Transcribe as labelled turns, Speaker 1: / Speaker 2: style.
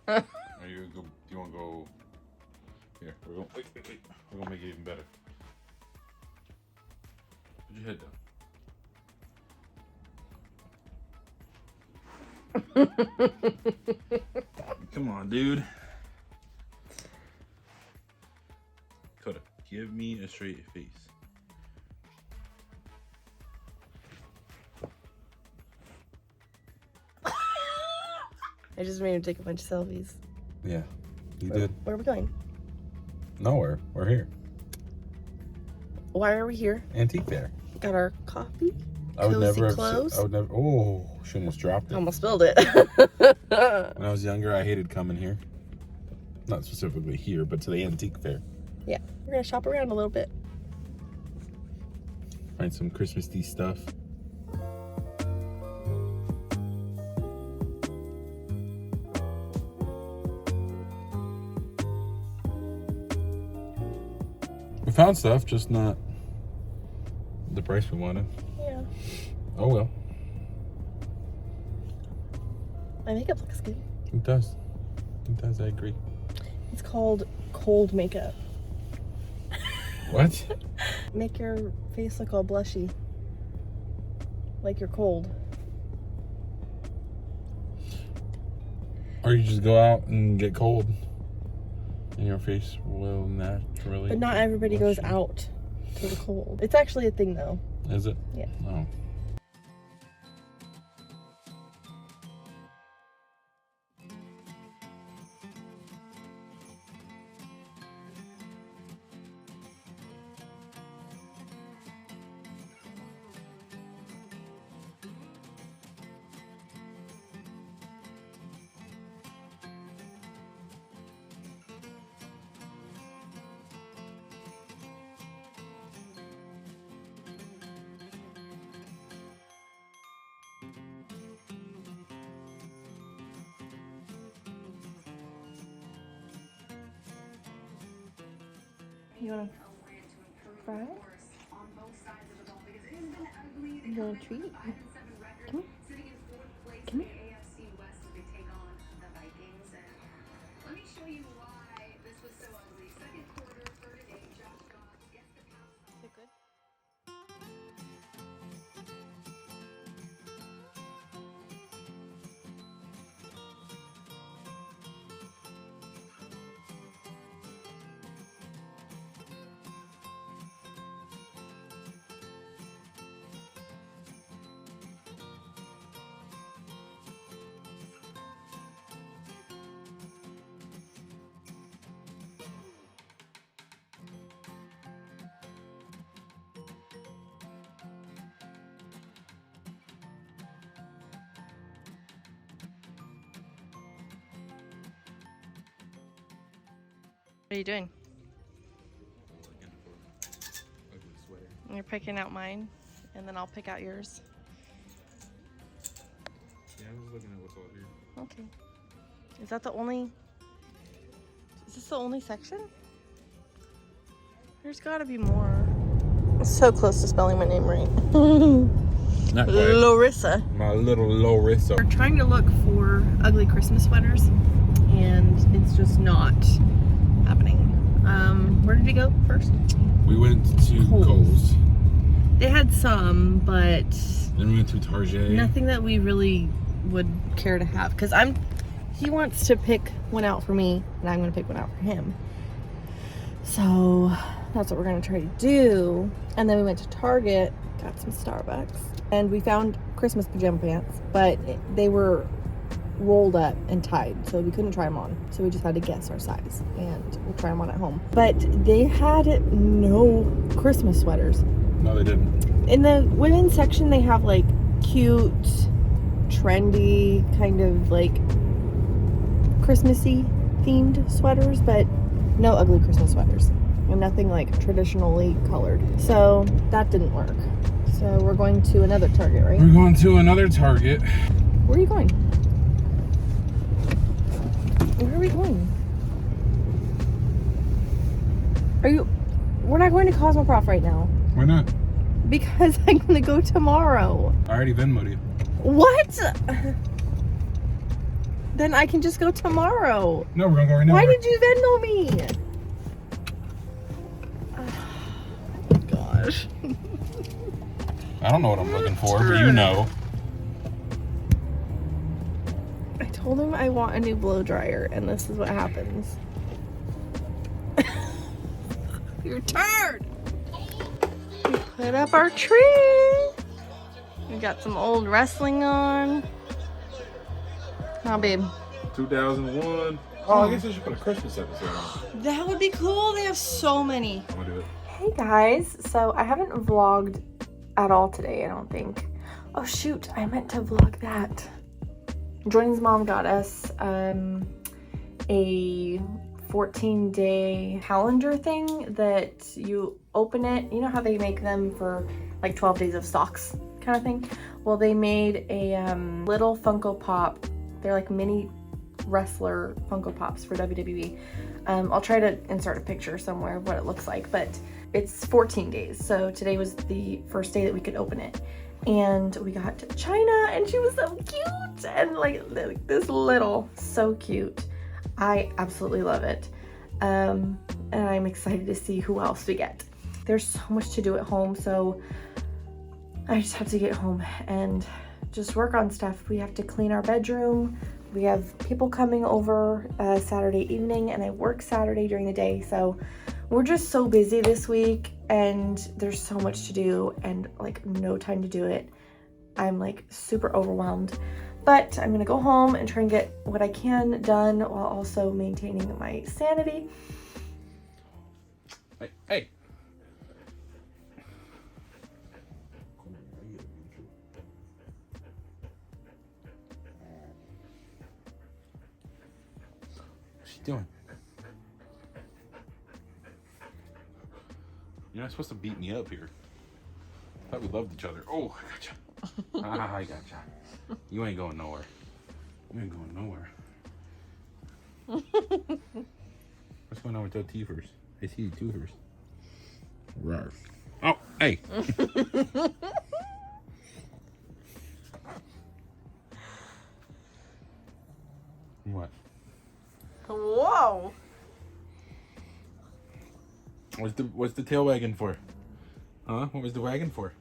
Speaker 1: Are you go? Do you want to go? Here, we're going. Wait. We're gonna make it even better. Put your head down. Come on, dude. Coda, give me a straight face.
Speaker 2: I just made him take a bunch of selfies.
Speaker 3: Yeah, you did.
Speaker 2: Where are we going?
Speaker 3: Nowhere. We're here.
Speaker 2: Why are we here?
Speaker 3: Antique fair.
Speaker 2: Got our coffee.
Speaker 3: I would never have.
Speaker 2: Clothes.
Speaker 3: I would never. Oh, she almost dropped it.
Speaker 2: Almost spilled it.
Speaker 3: When I was younger, I hated coming here. Not specifically here, but to the antique fair.
Speaker 2: Yeah, we're gonna shop around a little bit.
Speaker 3: Find some Christmas-y stuff. We found stuff, just not the price we wanted.
Speaker 2: Yeah.
Speaker 3: Oh well.
Speaker 2: My makeup looks good.
Speaker 3: It does. It does, I agree.
Speaker 2: It's called cold makeup.
Speaker 3: What?
Speaker 2: Make your face look all blushy. Like you're cold.
Speaker 3: Or you just go out and get cold. And your face will naturally.
Speaker 2: But not everybody goes out to the cold. It's actually a thing though.
Speaker 3: Is it?
Speaker 2: Yeah.
Speaker 3: Oh.
Speaker 2: You wanna fry? You want a treat? Come here. Come here. Is it good? What are you doing? You're picking out mine, and then I'll pick out yours.
Speaker 1: Yeah, I'm just looking at what's all here.
Speaker 2: Okay. Is that the only... Is this the only section? There's gotta be more. So close to spelling my name right.
Speaker 3: Not quite.
Speaker 2: Larissa.
Speaker 3: My little Larissa.
Speaker 2: We're trying to look for ugly Christmas sweaters, and it's just not happening. Where did we go first?
Speaker 3: We went to Kohl's.
Speaker 2: They had some, but
Speaker 3: Then we went to Target.
Speaker 2: nothing that we really would care to have. Because he wants to pick one out for me, and I'm going to pick one out for him. So that's what we're going to try to do. And then we went to Target, got some Starbucks, and we found Christmas pajama pants, but they were rolled up and tied, so we couldn't try them on. So we just had to guess our size, and we'll try them on at home. But they had no Christmas sweaters.
Speaker 3: No, they didn't.
Speaker 2: In the women's section, they have like cute, trendy, kind of like Christmassy themed sweaters, but no ugly Christmas sweaters. And nothing like traditionally colored. So that didn't work. So we're going to another Target, right?
Speaker 3: We're going to another Target.
Speaker 2: Where are you going? Where are we going? We're not going to Cosmoprof right now.
Speaker 3: Why not?
Speaker 2: Because I'm going to go tomorrow.
Speaker 3: I already Venmo'd you.
Speaker 2: What? Then I can just go tomorrow.
Speaker 3: No, we're gonna go right now.
Speaker 2: Why did you Venmo me? Oh, gosh.
Speaker 3: I don't know what I'm looking for, but you know.
Speaker 2: I told him I want a new blow dryer, and this is what happens. Your turn! We put up our tree. We got some old wrestling on. Oh, babe.
Speaker 1: 2001. Oh, I guess I should put a Christmas episode on.
Speaker 2: That would be cool. They have so many.
Speaker 1: I'm gonna do it.
Speaker 2: Hey guys, so I haven't vlogged at all today, I don't think. Oh shoot, I meant to vlog that. Jordan's mom got us a 14-day calendar thing that you open it. You know how they make them for like 12 days of socks kind of thing? Well, they made a little Funko Pop. They're like mini wrestler Funko Pops for WWE. I'll try to insert a picture somewhere of what it looks like, but it's 14 days. So today was the first day that we could open it. And we got China, and she was so cute, and like this little, so cute. I absolutely love it. And I'm excited to see who else we get. There's so much to do at home, so I just have to get home and just work on stuff. We have to clean our bedroom. We have people coming over Saturday evening, and I work Saturday during the day, so we're just so busy this week, and there's so much to do and like no time to do it. I'm like super overwhelmed, but I'm gonna go home and try and get what I can done while also maintaining my sanity.
Speaker 1: Hey. What's she doing? You're not supposed to beat me up here. I thought we loved each other. Oh, I gotcha. I gotcha. You ain't going nowhere. You ain't going nowhere. What's going on with your teeth first? I see you two first. Rawr. Oh, hey. What?
Speaker 2: Whoa.
Speaker 1: What's the tail wagging for? Huh? What was the wagging for?